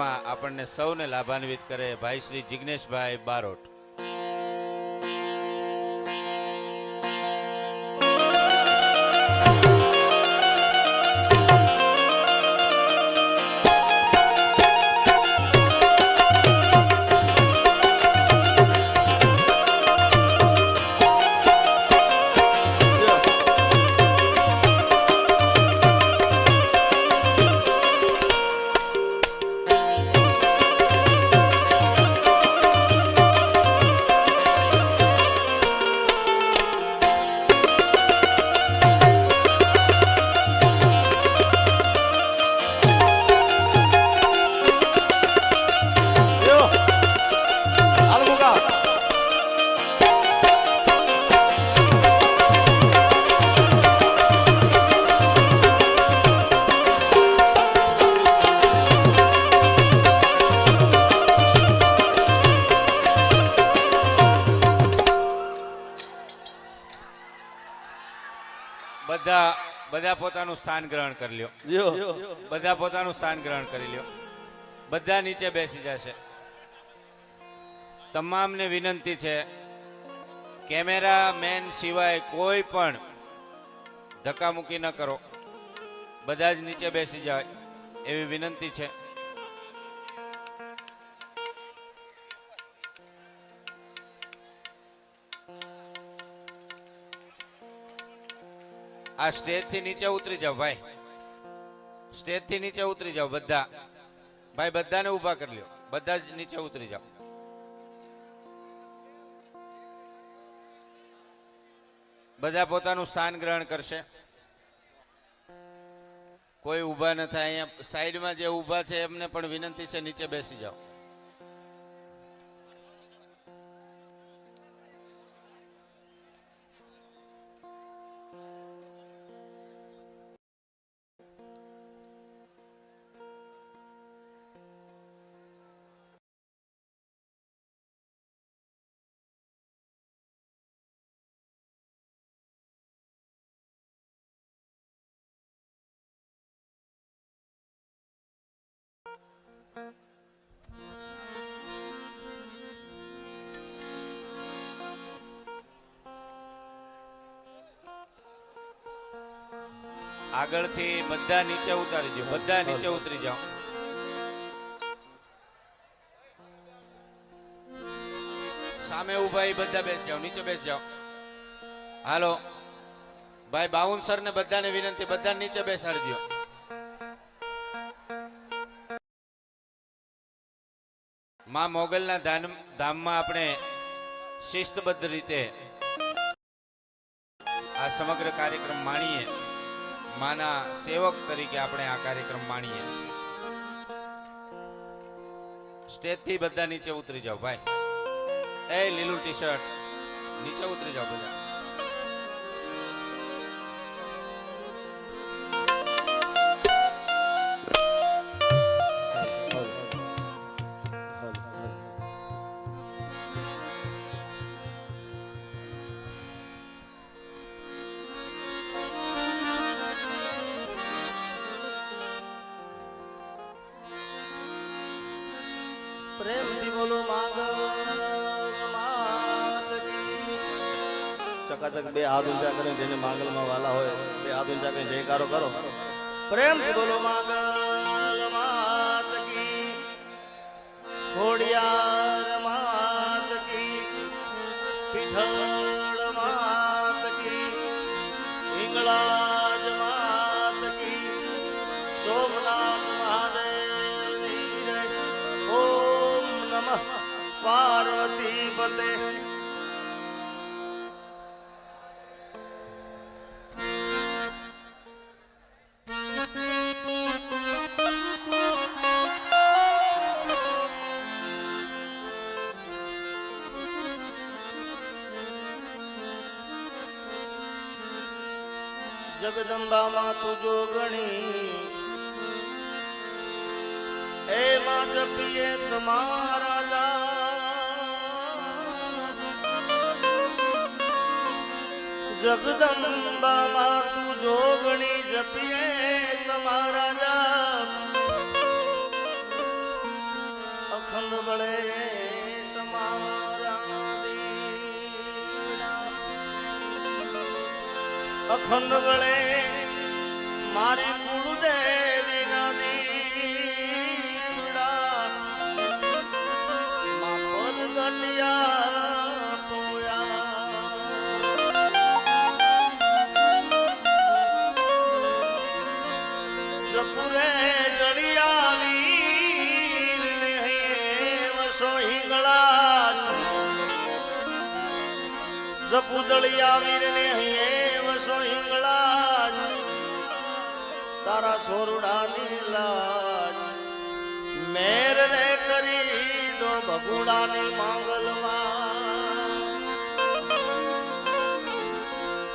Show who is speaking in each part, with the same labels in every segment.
Speaker 1: આપણને સૌને લાભાન્વિત કરે ભાઈ શ્રી જિગ્નેશભાઈ બારોટ. બધા પોતાનું સ્થાન ગ્રહણ કરી લ્યો. બધા પોતાનું સ્થાન ગ્રહણ કરી લ્યો. બધા નીચે બેસી જશે. તમામને વિનંતી છે, કેમેરામેન સિવાય કોઈ પણ ધક્કામુક્કી ન કરો. બધા જ નીચે બેસી જાય એવી વિનંતી છે. આ સ્ટેજ થી નીચે ઉતરી જાઓ ભાઈ. સ્ટેજ થી નીચે ઉતરી જાઓ બધા. ભાઈ બધાને ઉભા કરી લ્યો. બધા જ નીચે ઉતરી જાઓ. બધા પોતાનું સ્થાન ગ્રહણ કરશે. કોઈ ઉભા ન થાય. અહીંયા સાઈડમાં જે ઉભા છે એમને પણ વિનંતી છે, નીચે બેસી જાઓ. આગળથી બધા નીચે ઉતારી દો. બધા નીચે ઉતરી જાઓ. સામે ઉભા એ બધા બેસી જાઓ. નીચે બેસી જાઓ. હાલો ભાઈ બાઉન્સર ને બધાને વિનંતી, બધા નીચે બેસાડી દો. માં મોગલના ધામમાં આપણે શિસ્તબદ્ધ રીતે આ સમગ્ર કાર્યક્રમ માણીએ. માના સેવક તરીકે આપણે આ કાર્યક્રમ માણીએ. સ્ટેજ થી બધા નીચે ઉતરી જાઓ ભાઈ. એ લીલું ટી શર્ટ નીચે ઉતરી જાઓ બધા.
Speaker 2: પ્રેમથી બોલો માંગલ માત કી. ચકાચક બે હાથ ઊંચા કરીને જેને માંગલમાં વાલા હોય બે હાથ ઊંચા કરીને જયકારો કરો. પ્રેમથી બોલો માંગલ માત કી. ખોડિયાર માત કી. પીઠળ માત કી. હિંગળાજ માત કી. સોમનાથ મહાદેવ પાર્વતી પતે. જગદંબા માં તું જોગણી એ માં જપીએ તમારા જગદંબા માં તું જોગણી જપીએ તમારા અખંડ બળે તમારા દીવડા. અખંડ બળે મારી કુળદેવી ના દીવડા. માં પરગટિયા પોયા. જપુરે જડિયા વીર ને વસો હિંગળા. જપુ જડિયા વીર ને વસો હિંગળા. તારા છોરડાની લાજ મેર રે કરી દો ભગુડાની માંગલમાં.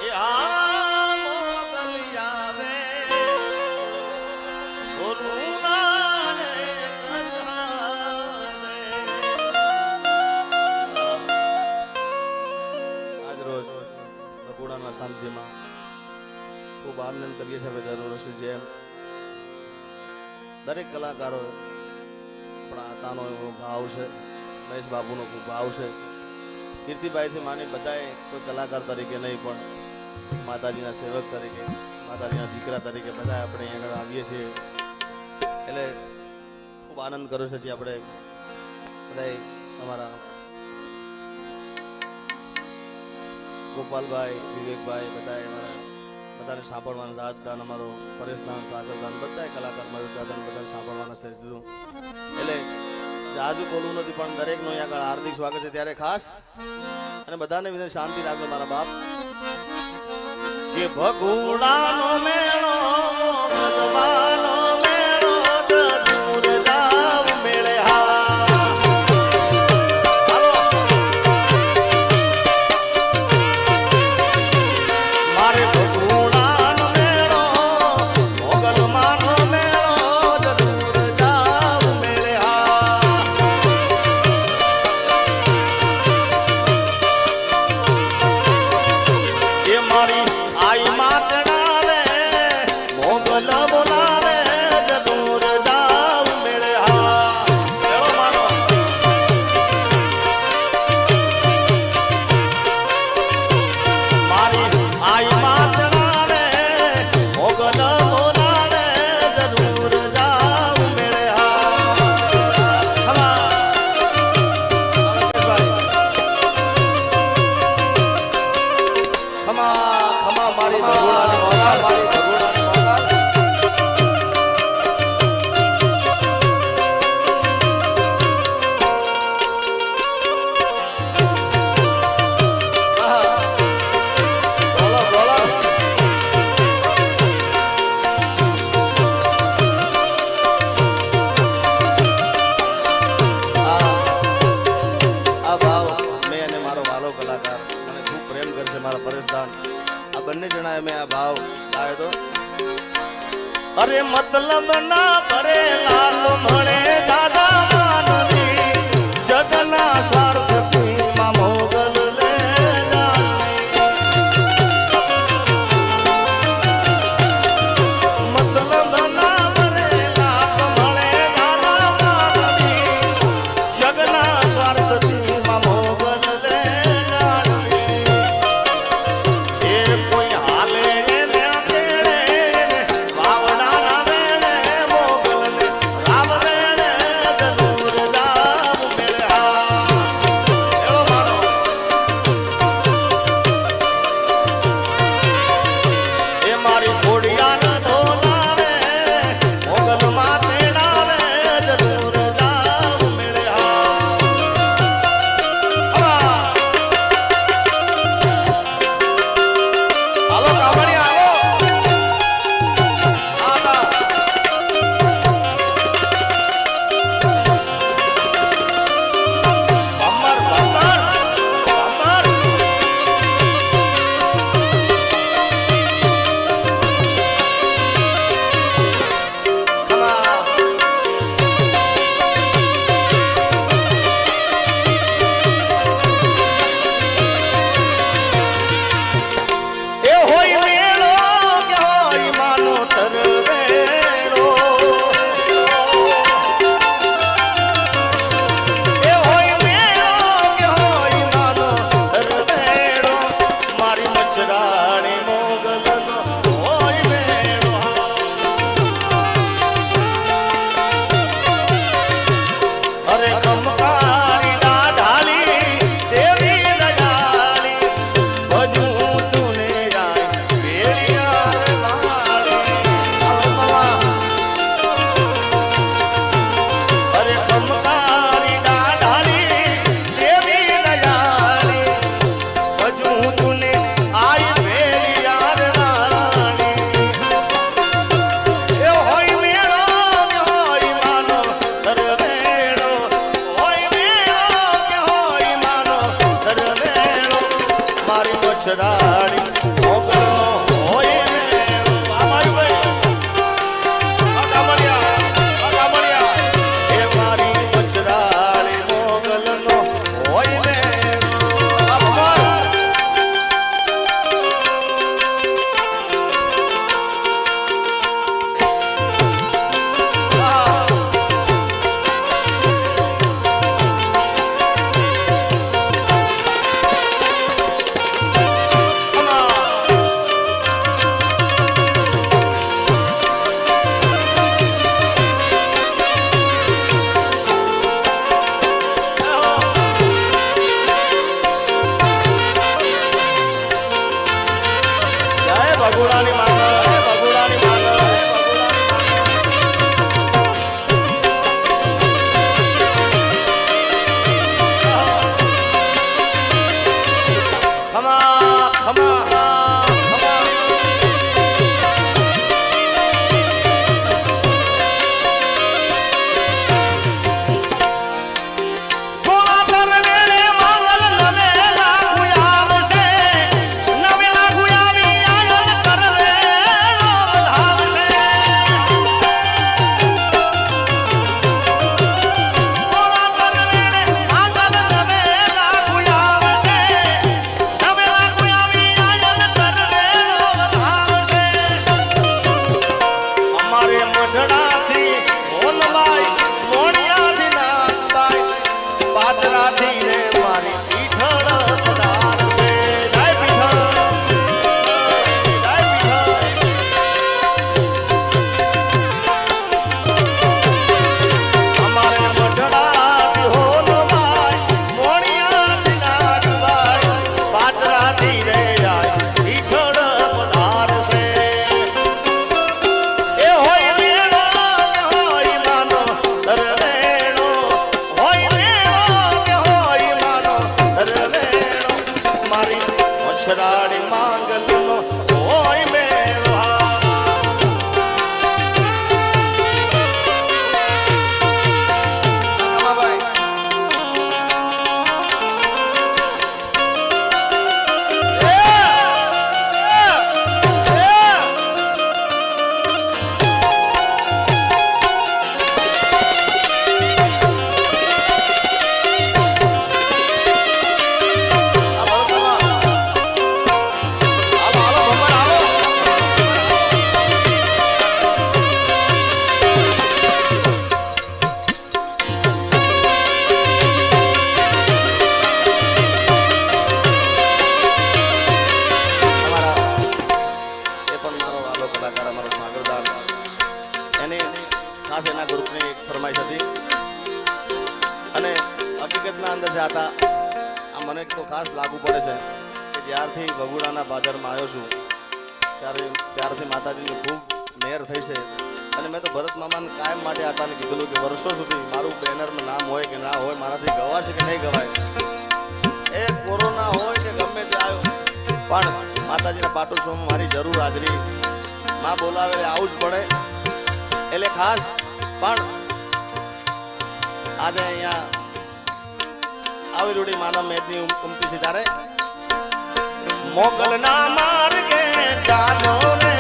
Speaker 2: એ આ મોગલિયા વે છોરુના રે કજાવે. આજ રોજ ભગુડાના સાનિધ્યમાં ખૂબ આનંદ કરીએ છીએ. દર વર્ષે જેમ દરેક કલાકારો આપણા તાનો એવો ભાવ છે, મહેશ બાપુનો ખૂબ ભાવ છે. કીર્તિભાઈથી માની બધાએ કોઈ કલાકાર તરીકે નહીં પણ માતાજીના સેવક તરીકે, માતાજીના દીકરા તરીકે બધા આપણે અહીંયા આગળ આવીએ છીએ. એટલે ખૂબ આનંદ કર્યો છે. આપણે બધાએ અમારા ગોપાલભાઈ, વિવેકભાઈ બધાએ અમારા બધાને સાંભળવાના દાદદાન, અમારો પરેશદાન, સાગરદાન બધાએ કલાકાર મયુરદાદાને બધાને સાંભળવાના છે. એટલે જાજુ બોલવું નથી પણ દરેકનો અહીંયા આગળ હાર્દિક સ્વાગત છે. ત્યારે ખાસ અને બધાને વિશે શાંતિ રાખજો મારા બાપ. કે ભગુડાનો મેળો ભગવાનો મેળો દૂર જાવ મેળે. મારે ભગુડાનો મેળો મોગલમાનો મેળો દૂર જાવ મેળે. એ મારી આઈ માટડાવે મોગલ બોલાવે દૂર જાવ મેળે. મેળો માનો મારી આઈ માટડાવે મોગલ બોલાવે દૂર જાવ મેળે. ખમા મારી ભગુડાની મોગલ, મારી ભગુડાની મોગલ. બોલો બોલો. આ ભાવ મેં અને મારો વાલો કલાકાર મને ખૂબ પ્રેમ કરશે, મારા પરેશદાન. આ બંને જણાએ મેં આ ભાવ ગાયો તો. અરે મતલબ ના કરે લાલ મળે દાદા માનવી જગના સ્વાર્થથી માં મોગલ લે જાનવી. મતલબ ના કરે લાલ મળે દાદા માનવી જગના સ્વાર્થથી માં મોગલ લે જાનવી. એ કોઈ હાલે ને તેડે વાવડાના વેળે મોગલને રામ વેળે મચ્છરાડી મોગલનો હોય મેળો. આ મારી ભાઈ આ કામળિયા એ મારી મચ્છરાડી મોગલનો હોય મેળો. આ ભગવાન ભગુડાની માંગલ ભગુડાની માંગલ ખમા ખમા મચ્છરાડી માંગલનો હોય મેળો. ખાસ એના ગ્રુપની એક ફરમાઈશ હતી અને હકીકતના અંદર છે આતા આ મને તો ખાસ લાગુ પડે છે કે જ્યારથી ભગુડાના બાજારમાં આવ્યો છું ત્યારથી માતાજીની ખૂબ મહેર થઈ છે. અને મેં તો ભરત મામાને કાયમ માટે આતાને કીધેલું કે વર્ષો સુધી મારું બેનરનું નામ હોય કે ના હોય, મારાથી ગવાશે કે નહીં ગવાય, એ કોરોના હોય કે ગમે તે આવ્યો પણ માતાજીના પાટોત્સવમાં મારી જરૂર હાજરી માં બોલાવે આવું જ પડે. એટલે ખાસ પણ આજે અહીંયા આવી રૂડી માનવ મેદની ઉમટી સિતારે મોગલના માર્ગે ચાલો રે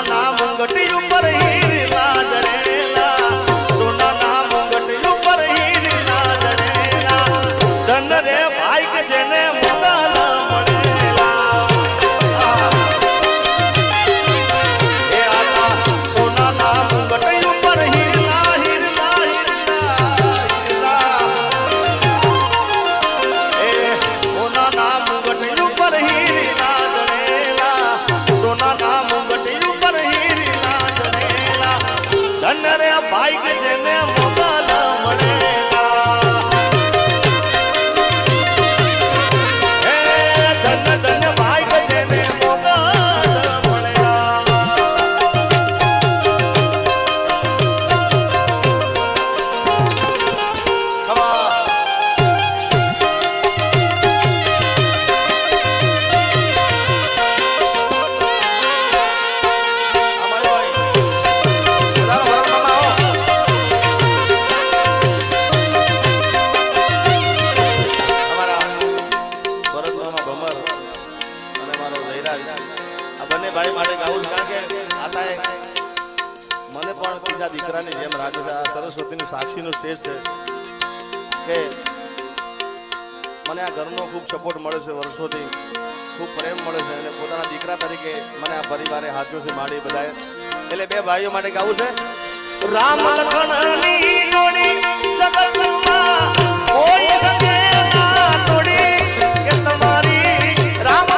Speaker 2: સોનાના મુંગટી ઉપર હીરા જડેલા સોનાના મુંગટી ઉપર હીરા જડેલા ધન રે ભાઈ કે જેને મોગલ મળેલા એ આલા સોનાના મુંગટી ઉપર હીરા હીરા હીરા એ સોનાના મુંગટી ઉપર હીરા જડેલા સોનાના મુંગટી ઉપર હીરા જડેલા ધન રે ભાઈ કે જેને મોગલ મળેલા હે ધન ધન ભાઈ કે જેને મોગલ મળેલા ખબર ભાઈ માટે ગાવું કારણ કે આતાએ મને પણ ત્રીજા દીકરાની જેમ રાખે છે આ સરસ્વતીની સાક્ષીનો સ્ટેજ છે કે મને આ ઘરનો ખૂબ સપોર્ટ મળે છે વર્ષોથી ખૂબ પ્રેમ મળે છે અને પોતાના દીકરા તરીકે મને આ પરિવારે હાચ્યો છે માડી બધાએ એટલે બે ભાઈઓ માટે ગાવું છે રામ લખનની જોડી જગતમાં કોઈ સકે ના તોડી કે તમારી રામ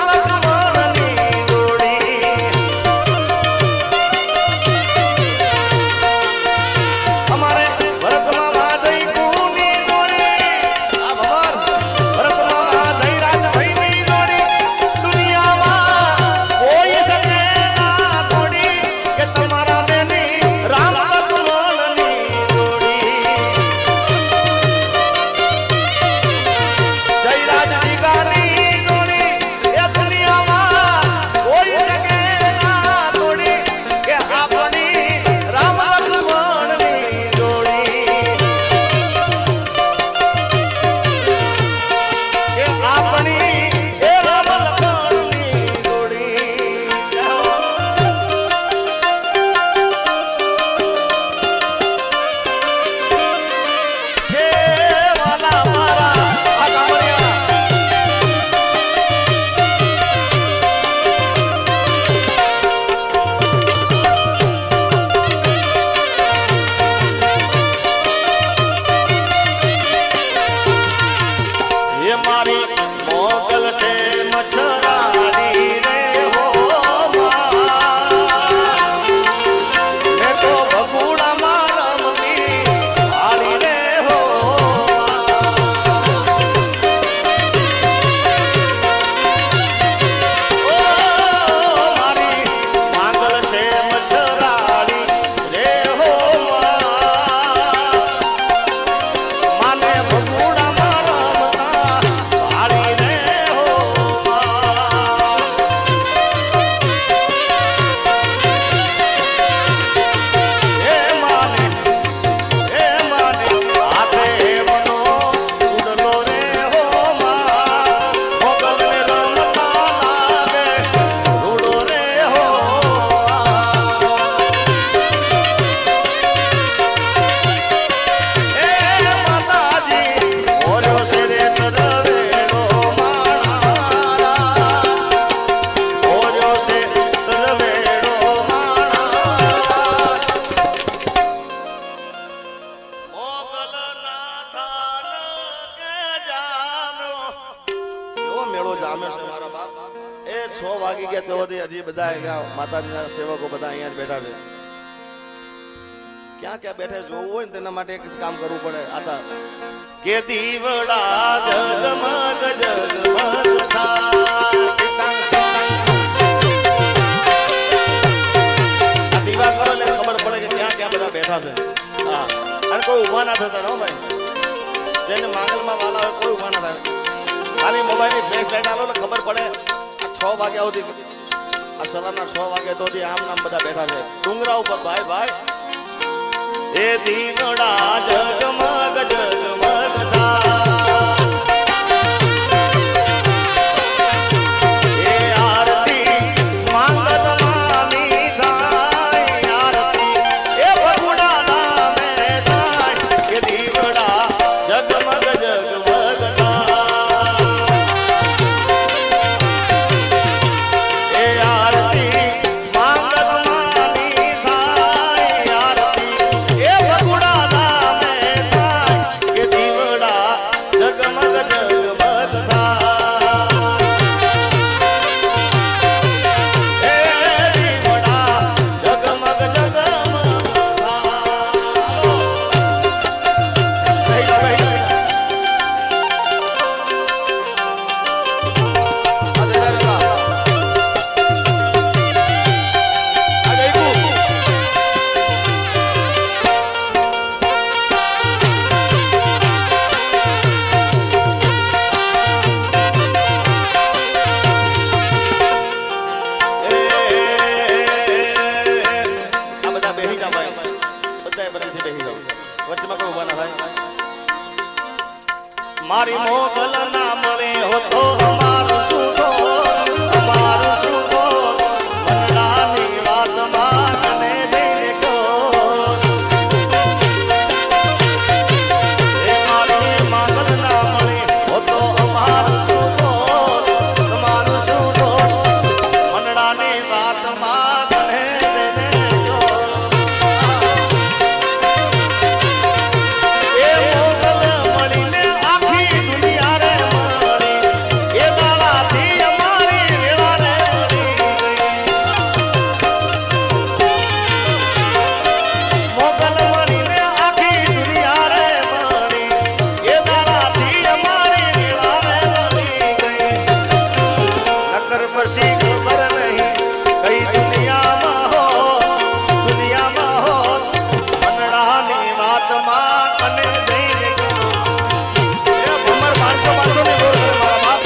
Speaker 2: એ 6 વાગી ગયા તો હજી બધા માતાજીના સેવકો બધા અહીંયા બેઠા છે ક્યાં ક્યાં બેઠે જોવું હોય ને તેના માટે એક જ કામ કરવું પડે આતા કે દીવડા જગમગ જગમગ થાય આ દીવા કરો એટલે ખબર પડે કે ક્યાં ક્યાં બધા બેઠા છે હા અને કોઈ ઊભા ના થતા હો ભાઈ જેને માંગલમાં વાલા હોય કોઈ ઊભા ના થાય ખાલી મોબાઈલની ફ્લેશ લાઈટ આલો એટલે ખબર પડે 6 વાગ્યા સુધી આ સવારના 6 વાગ્યા તો આમ નામ બધા બેઠા છે ડુંગરા ઉપર ભાઈ ભાઈ એ દીવડા જગમગ જગમગ થાય એ આરતી માંગલમાની થાય મારી મોગલ ના મળે હો તો અમારું શું તો અમારું શું તો મનડાની વાતમાં તને જઈને કહો એ મારી મોગલ ના મળે હો તો અમારું શું તો તમારું શું તો મનડાની વાતમાં તને જઈને કહો એ મોગલ મળીને આખી દુનિયા રે મળી એ દાડાથી અમારી વેળા રે મળી મોગલ મળીને આખી દુનિયા રે મળી એ દાડાથી અમારી વેળા રે મળી નકર પછી ખબર નહીં કઈ દુનિયામાં હો મનડાની વાતમાં કને જઈને કહો એ ભમર 500 ની દોર કરે મારા બાપ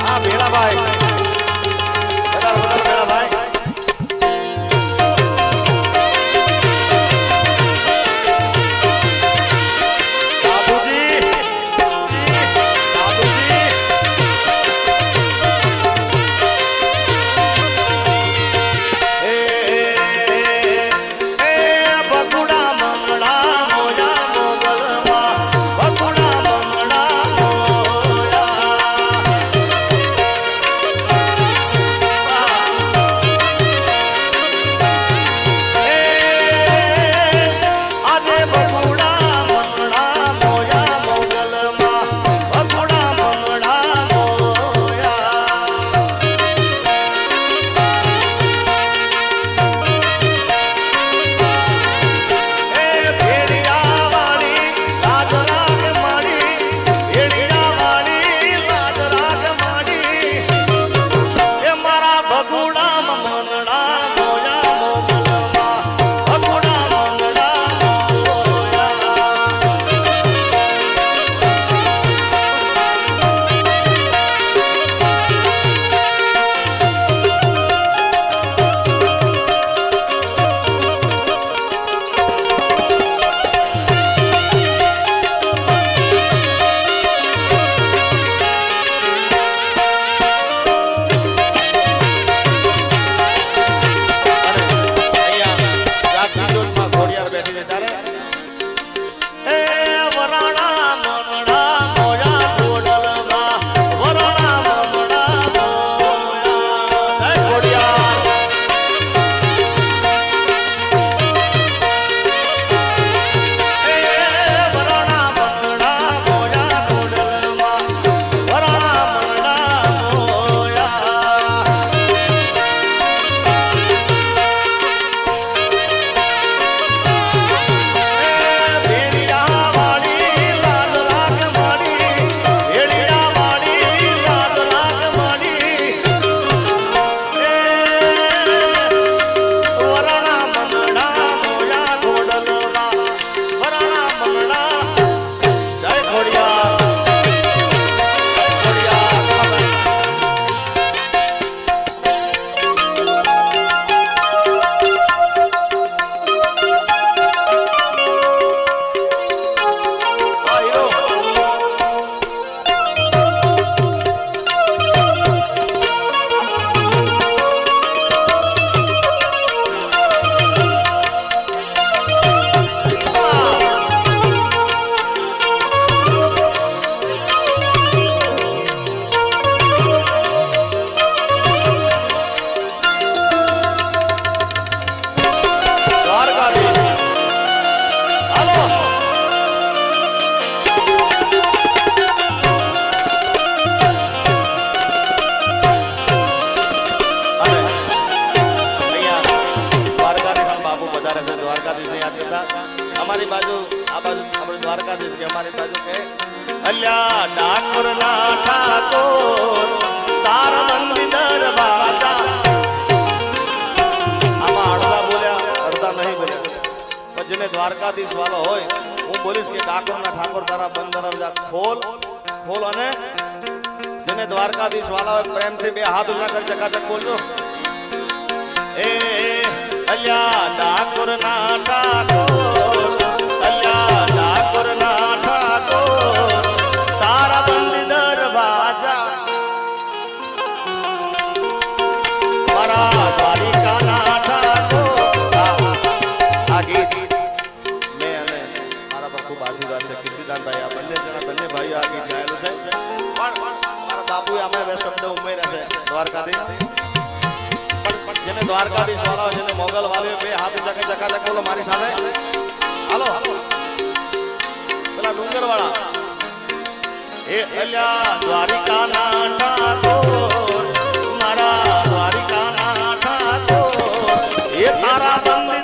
Speaker 2: આ ભેળાભાઈ વધારે ભેળાભાઈ સાધુજી સાધુજી એ બકુડા મંગળા મોયા મોગલમાં બકુડા મંગળા આજે બકુડા મંગળા મોયા મોગલમાં બકુડા મંગળા મોયા એ ભેડિયા વાળી લાજ રાગ માડી ભેડિયા વાળી લાજ રાગ માડી એ મારા બગુડા મંગળા મોયા મોગલમાં બગુડા મંગળા મોયા એ વરાણા મંગળા મોયા ગોડલમાં વરાણા મંગળા મોયા જય ખોડિયાર એ વરાણા મંગળા મોયા ગોડલમાં વરાણા મંગળા મોયા ભેડિયા વાળી લાલ રાગ માડી ભેડિયા વાળી લાલ રાગ માડી એ વરાણા મંગળા મોયા ગોડલમાં વરાણા મંગળા જય ખોડિયાર આ હીરો દ્વારકાધીશ હાલો અને અહીંયા દ્વારકાધીશ બાપુ પધારે છે દ્વારકાધીશને યાદ કરતા અમારી બાજુ આ બાજુ આપણે દ્વારકાધીશ કે અમારી બાજુ કે અલ્યા ડાકોર ના ઠાકોર તાર મંદિર દરવાજા આમાં અડધા બોલ્યા અડધા નહીં બોલ્યા પણ જેને દ્વારકાધીશ વાળો હોય હું બોલીશ કે ડાકોર ના ઠાકોર તારા બંધ દરવાજા ખોલ બોલો ને જેને દ્વારકાધીશ વાલા હોય પ્રેમથી બે હાથ ઊંચા કરી ચકાચક બોલજો એ અલ્યા ડાકોર ના ઠાકોર અલ્યા ડાકોર ના ઠાકોર તારા બંધ દરવાજા મારા દ્વારિકા ના ઠાકોર આ ગીત મેં અને મારા પર ખૂબ આશીર્વાદ છે કીર્તિદાનભાઈ આ બંને ભાઈઓ આ ગીત ગાયેલું છે પણ મારા બાપુએ આમાં બે શબ્દ ઉમેર્યા છે દ્વારકાધીશ જેને દ્વારકાધીશ વાળા જેને મોગલ વાળા બે હાથ ઊંચા કરી ચકાચક બોલો મારી સાથે હાલો પેલા ડુંગર વાળા એ અલ્યા દ્વારિકા ના ઠાકોર મારા દ્વારિકા ના ઠાકોર એ તારા બંધ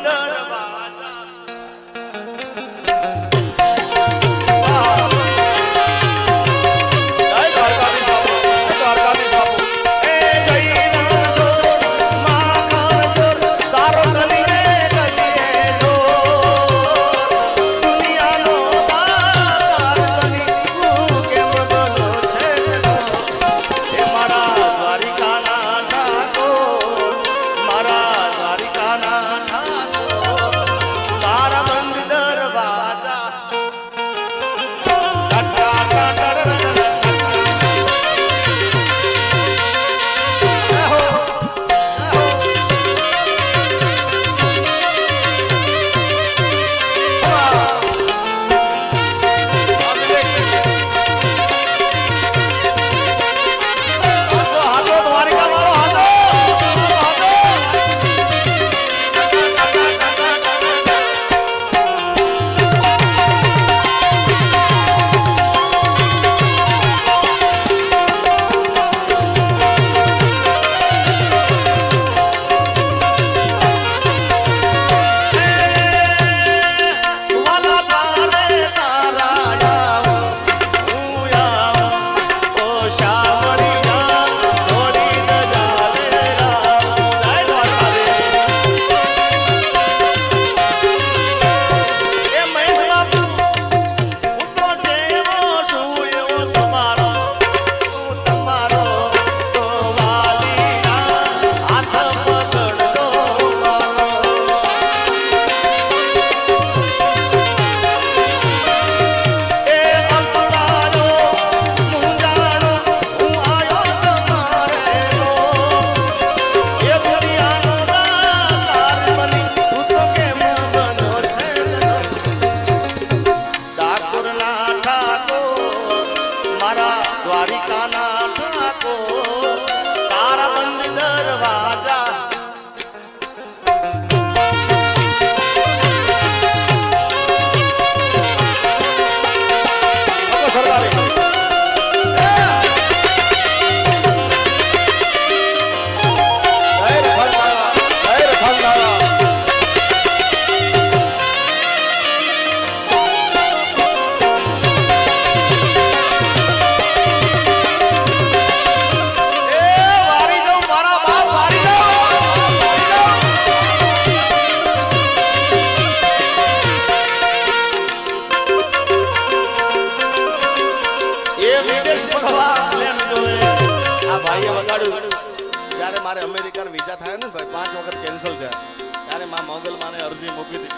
Speaker 2: મારે અમેરિકન વિઝા થાય ને ભાઈ 5 વખત કેન્સલ થયા ત્યારે માં મોગલ માને અરજી મૂકી હતી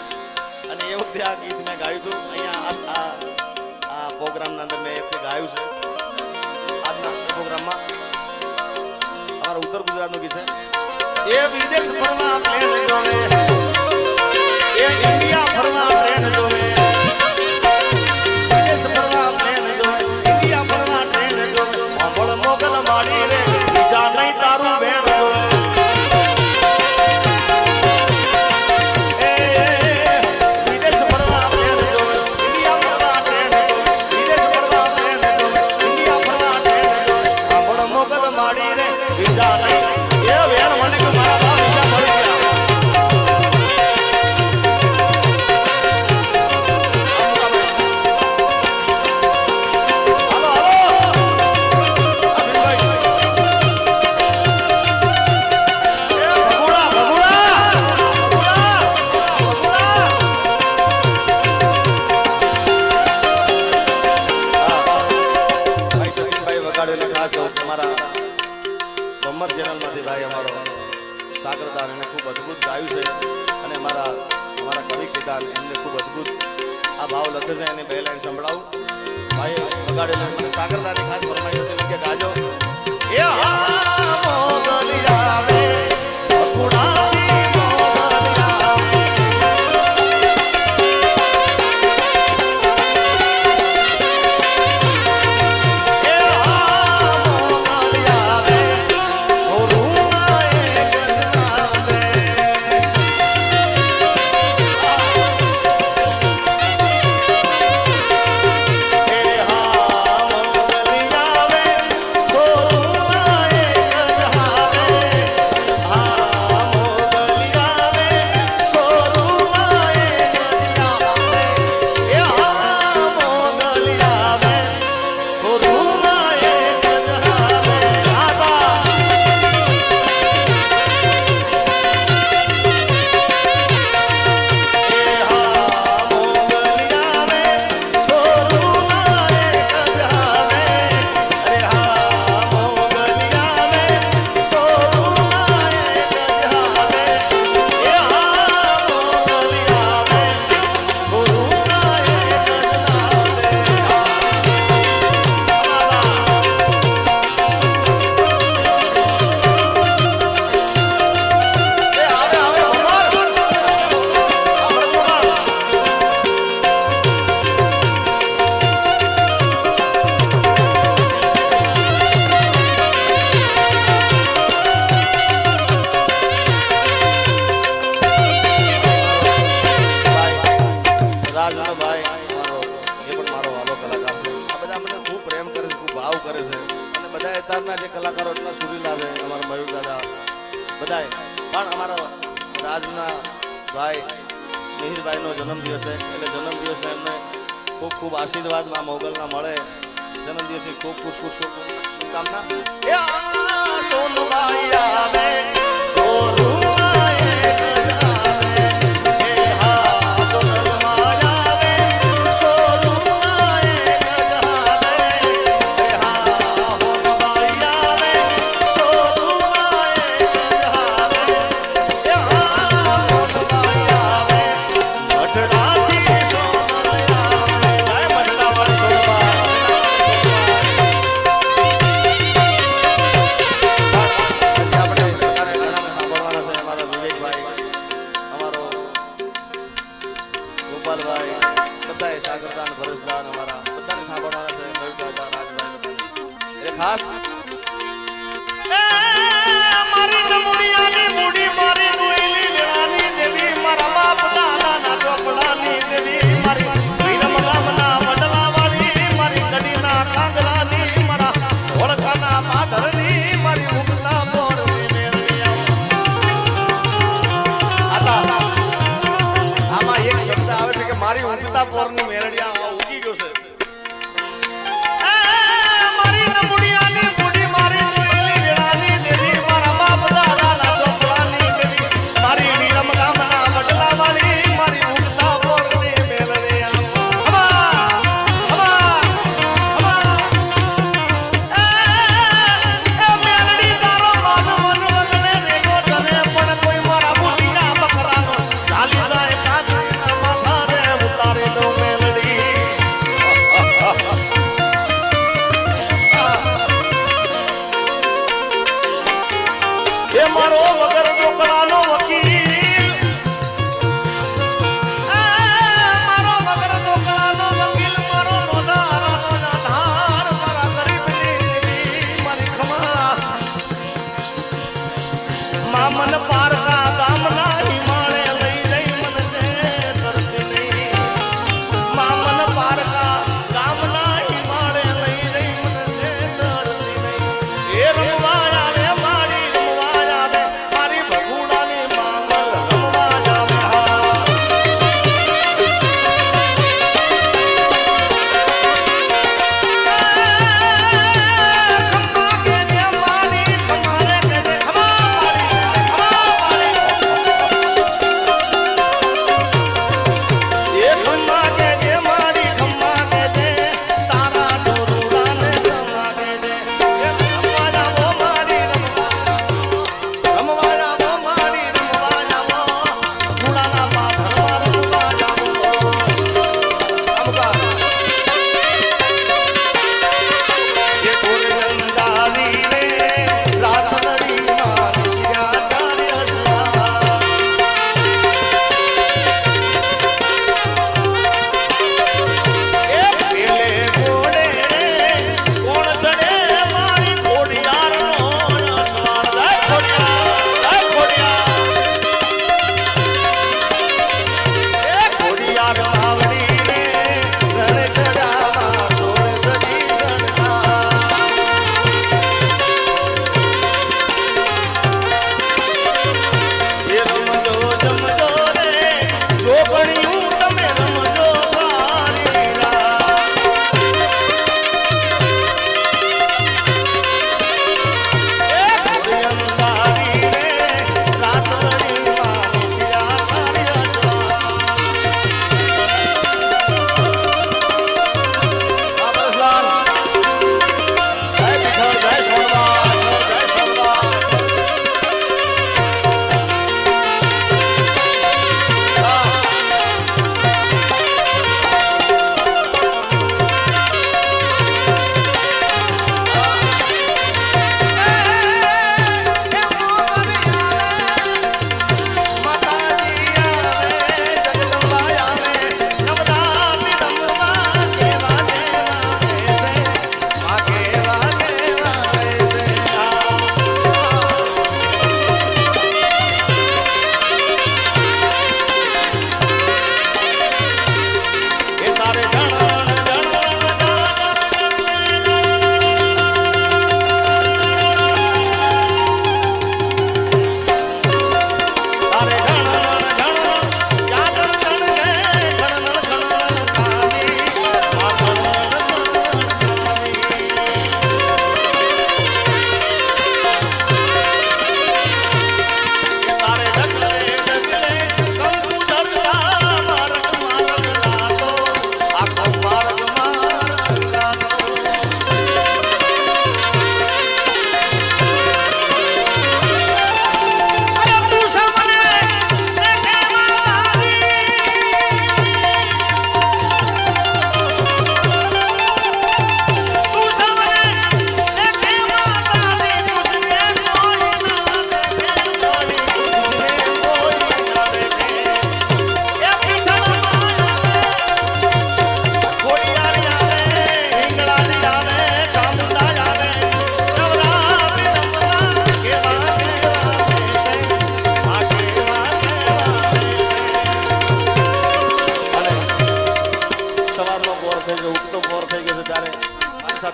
Speaker 2: અને એ વખતે આ ગીત મેં ગાયું હતું અહીંયા આ પ્રોગ્રામના અંદર મેં એ ગાયું છે આજના પ્રોગ્રામમાં અમારા ઉત્તર ગુજરાતનું ગીત છે એ વિદેશ ફરવા પ્લેન જોવે એ ઇન્ડિયા ફરવા પ્લેન જોવે વિદેશ ફરવા પ્લેન જોવે ઇન્ડિયા ફરવા ટ્રેન જોવે મોગલ મોગલ માડી રે બીજા નહીં તારું બેન હતા અને એમને ખૂબ અદ્ભુત આ ભાવ લખે છે એની બે લાઈન સંભળાવું ભાઈ વગાડેલો મને સાગરદાની ખાસ ફરમાઈ હતી કે ગાજો એ મોગલિયા રે અકુડાની મોગલિયા જે કલાકારો એટલા સુરીલા છે અમારા મયુર દાદા બધાય પણ અમારા રાજના ભાઈ મિહિરભાઈનો જન્મદિવસ છે એટલે જન્મદિવસે એમને ખૂબ ખૂબ આશીર્વાદ માં મોગલના મળે જન્મદિવસની ખૂબ ખૂબ શુભકામના એ સોનભાઈ આવે ખાસ મારી નમુડિયાની મૂડી મારી દોઈલી વેળાની દેવી મારા બાપ દાદાના ચોપડાની દેવી મારી વિરમગામના વડલાવાળી મારી કડીના કાંગરાની મારા ઓળખાના પાદરની મારી ઉગતા બોરની મેળવી આમાં એક શબ્દ આવે છે કે મારી ઉગતા બોરની મેળડિયા ઉગી ગયો છે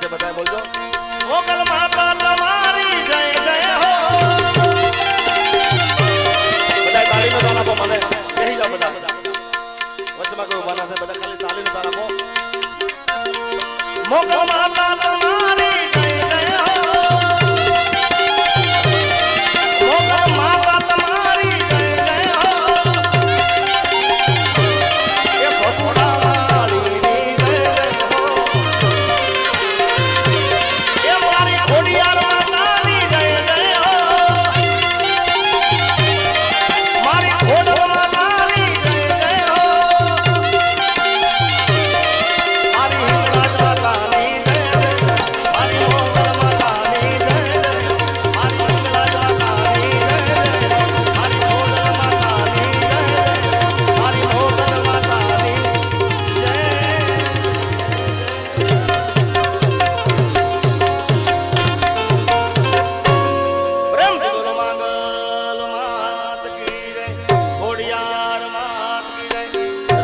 Speaker 2: સાથે બધા બોલજો મોગલ માતા તમારી જય જય હો બધા તાળીનો તાલ આપો મને બેહી જાઓ બધા વચમાં કોઈ ઉભા ના થાય બધા ખાલી તાળીનો તાલ આપો મોગલ માતા તમારી જય જય હો મોગલ માતા તમારી જય જય હો એ ભગુડા વાળીની જય જય હો એ મારી ખોડિયાર માતાની જય જય હો મારી ખોડલ માતાની જય જય હો મારી હિંગળાજ માતાની જય જય મારી મોગલ માતાની જય જય મારી હિંગળાજ માતાની જય જય મારી ખોડલ માતાની જય જય મારી મોગલ માતાની જય પ્રેમથી બોલો માંગલ માત કી જય ખોડિયાર માત કી જય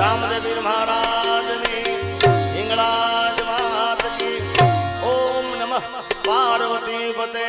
Speaker 2: રામદેવીર મહારાજની હિંગળાજ માત કી ઓમ નમઃ પાર્વતી પતે